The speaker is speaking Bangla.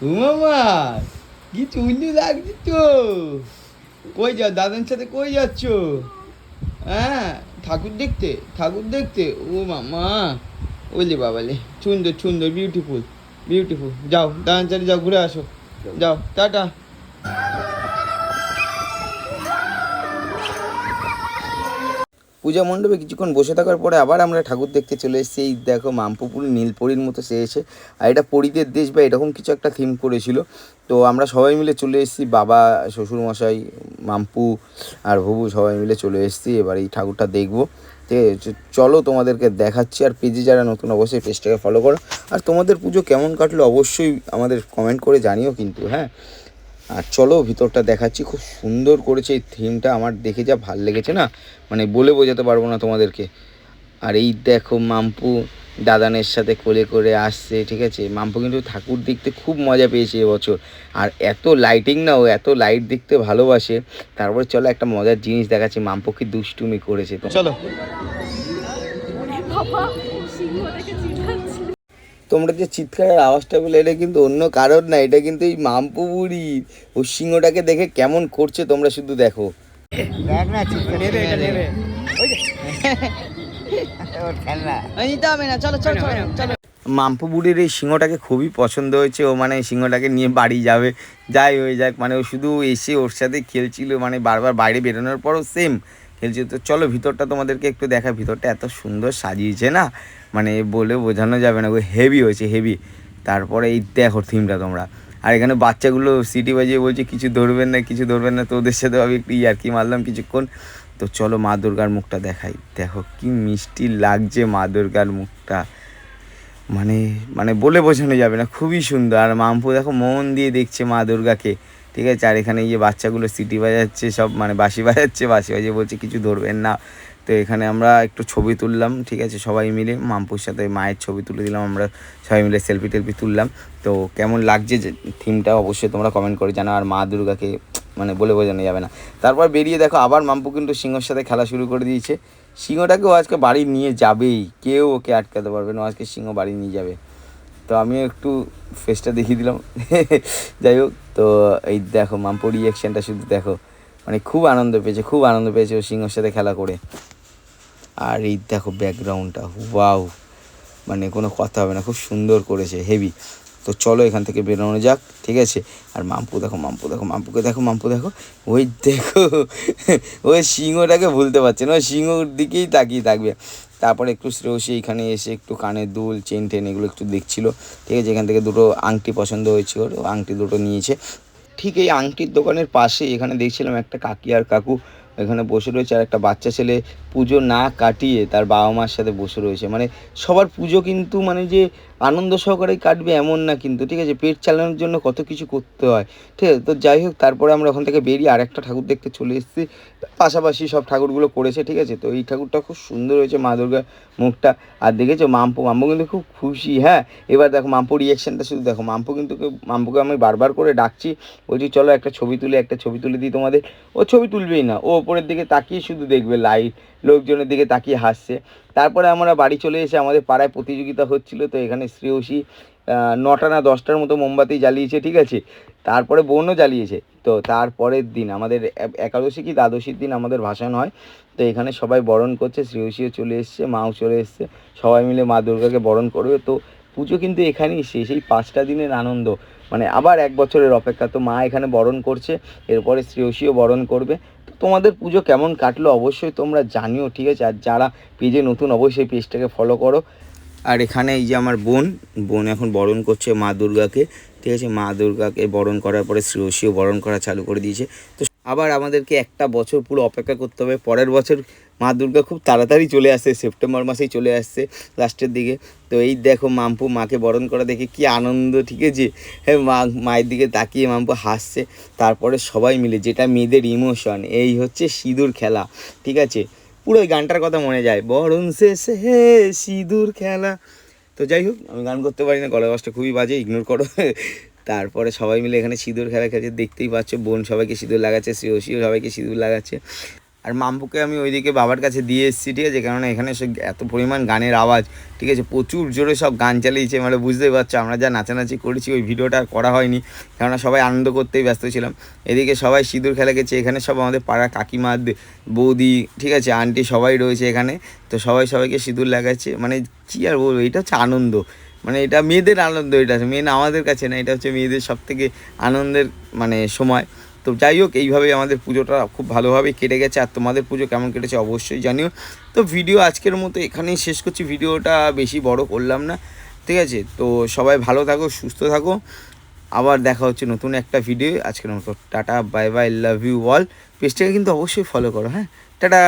মামা কি সুন্দর লাগছে তো। কই যাও দাদার সাথে, কই যাচ্ছ? হ্যাঁ, ঠাকুর দেখতে, ঠাকুর দেখতে। ও মামা, ওলে বাবালে, সুন্দর সুন্দর, বিউটিফুল বিউটিফুল। যাও দাদার সাথে যাও, ঘুরে আসো, যাও টাটা। পূজা মণ্ডপে কিছুক্ষণ বসে থাকার পরে আবার আমরা ঠাকুর দেখতে চলে এসেছি। এই দেখো মাম্পুপুরি নীলপরীর মতো সে এসে, আর এটা পরীদের দেশ বা এরকম কিছু একটা থিম করেছিল। তো আমরা সবাই মিলে চলে এসেছি, বাবা, শ্বশুরমশাই, মাম্পু আর ভবু সবাই মিলে চলে এসেছি। এবার এই ঠাকুরটা দেখবো। ঠিক আছে, চলো তোমাদেরকে দেখাচ্ছি। আর পেজে যারা নতুন অবশ্যই পেজটাকে ফলো করো। আর তোমাদের পুজো কেমন কাটলো অবশ্যই আমাদের কমেন্ট করে জানিও কিন্তু, হ্যাঁ। আর চলো ভিতরটা দেখাচ্ছি, খুব সুন্দর করেছে এই থিমটা, আমার দেখে যা ভাল লেগেছে না, মানে বলে বোঝাতে পারবো না তোমাদেরকে। আর এই দেখো মাম্পু দাদানের সাথে কোলে করে আসছে, ঠিক আছে। মাম্পু কিন্তু ঠাকুর দেখতে খুব মজা পেয়েছে এবছর। আর এত লাইটিং না, ও এত লাইট দেখতে ভালোবাসে। তারপরে চলো একটা মজার জিনিস দেখাচ্ছি, মাম্পু কি দুষ্টুমি করেছে, তো চলো। তোমরা যে চিৎকারের আওয়াজটা পেলে, এটা কিন্তু অন্য কারণ না, এটা কিন্তু এই মাম্পু বুড়ি ও সিংহটাকে দেখে কেমন করছে, তোমরা শুধু দেখো। দেখ না চিৎকার নেবে, ওই যে ওর খেলনা নিতে হবে না, চলো চলো চলো চলো। মাম্পু বুড়ির এই সিংহটাকে খুবই পছন্দ হয়েছে, ও মানে সিংহটাকে নিয়ে বাড়ি যাবে, যাই হয়ে যাক, মানে ও শুধু এসে ওর সাথে খেলছিল, মানে বারবার বাইরে বেরোনোর পরও সেম খেলছে। তো চলো ভিতরটা তোমাদেরকে একটু দেখা, ভিতরটা এত সুন্দর সাজিয়েছে না, মানে বলে বোঝানো যাবে না, ও হেভি হয়েছে হেভি। তারপরে এই দেখো থিমটা তোমরা। আর এখানে বাচ্চাগুলো সিটি বাজিয়ে বলছে কিছু ধরবেন না, কিছু ধরবেন না, তো ওদের সাথে আমি একটু ইয়ার্কি মারলাম কিছুক্ষণ। তো চলো মা দুর্গার মুখটা দেখাই, দেখো কি মিষ্টি লাগছে মা দুর্গার মুখটা, মানে মানে বলে বোঝানো যাবে না, খুবই সুন্দর। আর মাম্পু দেখো মন দিয়ে দেখছে মা দুর্গাকে, ঠিক আছে। আর এখানে এই যে বাচ্চাগুলো সিটি বাজাচ্ছে সব, মানে বাঁশি বাজাচ্ছে, বাঁশি বাজিয়ে বলছে কিছু ধরবেন না। তো এখানে আমরা একটু ছবি তুললাম, ঠিক আছে, সবাই মিলে মাম্পুর সাথে মায়ের ছবি তুলে দিলাম, আমরা সবাই মিলে সেলফি টেলফি তুললাম। তো কেমন লাগছে যে থিমটা অবশ্যই তোমরা কমেন্ট করে জানাও। আর মা দুর্গাকে মানে বলে বোঝানো যাবে না। তারপর বেরিয়ে দেখো আবার মাম্পু কিন্তু সিংহর সাথে খেলা শুরু করে দিয়েছে। সিংহটাকেও আজকে বাড়ি নিয়ে যাবেই, কেউ ওকে আটকাতে পারবে না, আজকে সিংহ বাড়ি নিয়ে যাবে। তো আমিও একটু ফেসটা দেখিয়ে দিলাম। যাই হোক, তো এই দেখো মাম্পুর রিয়াকশানটা শুধু দেখো, মানে খুব আনন্দ পেয়েছে, খুব আনন্দ পেয়েছে ও সিংহর সাথে খেলা করে। আর এই দেখো ব্যাকগ্রাউন্ডটা, ওয়াও, মানে কোনো কথা হবে না, খুব সুন্দর করেছে, হেভি। তো চলো এখান থেকে বেরোনো যাক, ঠিক আছে। আর মাম্পু দেখো, মাম্পু দেখো, মাম্পুকে দেখো, মাম্পু দেখো, ওই দেখো ওই সিংহটাকে ভুলতে পারছে না, ওই সিংহর দিকেই তাকিয়ে থাকবে। তারপরে একটু শ্রেয়সী এখানে এসে একটু কানের দুল, চেন টেন এগুলো একটু দেখছিলো, ঠিক আছে। এখান থেকে দুটো আংটি পছন্দ হয়েছে ওর, আংটি দুটো নিয়েছে। ঠিক এই আংটির দোকানের পাশে এখানে দেখছিলাম একটা কাকি আর কাকু এখানে বসে রয়েছে, আর একটা বাচ্চা ছেলে পুজো না কাটিয়ে তার বাবা মার সাথে বসে রয়েছে। মানে সবার পুজো কিন্তু মানে যে আনন্দ সহকারেই কাটবে এমন না কিন্তু, ঠিক আছে, পেট চালানোর জন্য কত কিছু করতে হয়, ঠিক আছে। তো যাই হোক, তারপরে আমরা ওখান থেকে বেরিয়ে আরেকটা ঠাকুর দেখতে চলে এসেছি, পাশাপাশি সব ঠাকুরগুলো করেছে, ঠিক আছে। তো এই ঠাকুরটা খুব সুন্দর হয়েছে, মা দুর্গার মুখটা। আর দেখেছো মাম্পু, মাম্পু কিন্তু খুব খুশি, হ্যাঁ। এবার দেখো মাম্পুর রিয়াকশানটা শুধু দেখো, মাম্পু কিন্তু, মাম্পুকে আমি বারবার করে ডাকছি, বলছি চলো একটা ছবি তুলে, একটা ছবি তুলে দিই তোমাদের। ও ছবি তুলবেই না, ও ওপরের দিকে তাকিয়ে শুধু দেখবে লাইট, লোকজনের দিকে তাকিয়ে হাসছে। তারপরে আমরা বাড়ি চলে এসে আমাদের পাড়ায় প্রতিযোগিতা হচ্ছিল, তো এখানে শ্রেয়সী 9টা না 10টার মতো মোমবাতি জ্বালিয়েছে, ঠিক আছে। তারপরে বোনও জ্বালিয়েছে। তো তারপরের দিন আমাদের একাদশী কি দ্বাদশীর দিন আমাদের ভাসান হয়। তো এখানে সবাই বরণ করছে, শ্রেয়সীও চলে এসছে, মাও চলে এসছে, সবাই মিলে মা দুর্গাকে বরণ করবে। তো পুজো কিন্তু এখানেই শেষ, এই 5টা দিনের আনন্দ, মানে আবার 1 বছরের অপেক্ষা। তো মা এখানে বরণ করছে, এরপরে শ্রেয়সীও বরণ করবে। তো তোমাদের পুজো কেমন কাটলো অবশ্যই তোমরা জানিও, ঠিক আছে। আর যারা পেজে নতুন অবশ্যই পেজটাকে ফলো করো। আর এখানে এই যে আমার বোন, বোন এখন বরণ করছে মা দুর্গাকে, ঠিক আছে। মা দুর্গাকে বরণ করার পরে শ্রেয়সীও বরণ করা চালু করে দিয়েছে। তো আবার আমাদেরকে 1টা বছর পুরো অপেক্ষা করতে হবে, পরের বছর মা দুর্গা খুব তাড়াতাড়ি চলে আসছে, সেপ্টেম্বর মাসেই চলে আসছে লাস্টের দিকে। তো এই দেখো মাম্পু মাকে বরণ করা দেখে কি আনন্দ, ঠিক আছে। হ্যাঁ, মায়ের দিকে তাকিয়ে মাম্পু হাসছে। তারপরে সবাই মিলে, যেটা মেয়েদের ইমোশন, এই হচ্ছে সিঁদুর খেলা, ঠিক আছে। পুরো ওই গানটার কথা মনে যায়, বরণ শেষে হে সিঁদুর খেলা। তো যাই হোক, আমি গান করতে পারি না, গলার আওয়াজটা খুবই বাজে, ইগনোর করো। তারপরে সবাই মিলে এখানে সিঁদুর খেলা খেলছে, দেখতেই পাচ্ছ, বোন সবাইকে সিঁদুর লাগাচ্ছে, শ্রেয়সীও সবাইকে সিঁদুর লাগাচ্ছে। আর মাম্পুকে আমি ওইদিকে বাবার কাছে দিয়ে এসেছি, ঠিক আছে, কেননা এখানে সে এত পরিমাণ গানের আওয়াজ, ঠিক আছে, প্রচুর জোরে সব গান চালিয়েছে, মানে বুঝতেই পারছো আমরা যা নাচানাচি করেছি ওই ভিডিওটা আর করা হয়নি, কেননা সবাই আনন্দ করতেই ব্যস্ত ছিলাম। এদিকে সবাই সিঁদুর খেলা গেছে, এখানে সব আমাদের পাড়া কাকিমা, বৌদি, ঠিক আছে, আন্টি সবাই রয়েছে এখানে। তো সবাই সবাইকে সিঁদুর লাগাচ্ছে, মানে কী আর বলবো, এটা হচ্ছে আনন্দ, মানে এটা মেয়েদের আনন্দ, এটা মেন আমাদের কাছে না, এটা হচ্ছে মেয়েদের সবথেকে আনন্দের মানে সময়। তো যাই হোক, এইভাবেই আমাদের পুজোটা খুব ভালোভাবে কেটে গেছে। আর তোমাদের পুজো কেমন কেটেছে অবশ্যই জানিও। তো ভিডিও আজকের মতো এখানেই শেষ করছি, ভিডিওটা বেশি বড় করলাম না, ঠিক আছে। তো সবাই ভালো থাকো, সুস্থ থাকো, আবার দেখা হচ্ছে নতুন একটা ভিডিও। আজকের মতো tata, bye bye, love you all. পেজটাকে কিন্তু অবশ্যই ফলো করো, হ্যাঁ, টাটা।